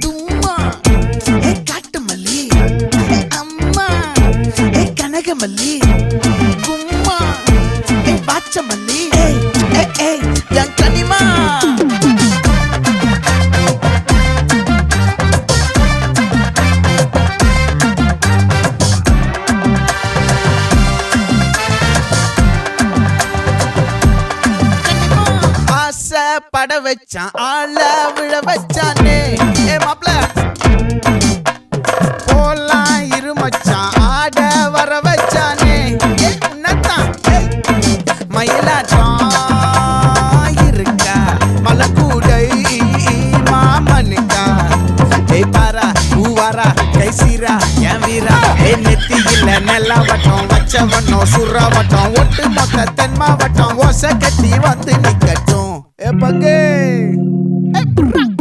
தும்மா ஏ காட்டு மல்லி அம்மா ஏ கனகமல்லி கும்மா ஏ பாச்ச மல்லி என் கனிமா பட வச்சான் ஆள விழ வச்சானே ஏ மாப்ள போலாம் இருமச்சான் ஆட வர வச்சானே ஏ உன்னத்தான் மயிலாட்டம் இருக்கா மலக்கூடை மாமனுக்கா ஏய் பாரா பூவாரா கைசீரா என் வீரா ஏ நெத்தி இல்ல நெல்லா வட்டம் வச்ச வட்டம் சுறா வட்டம் ஒட்டு மொத்த தென் மாவட்டம் ஓசை கட்டி வந்து நிக்கட்டும். É pra quê?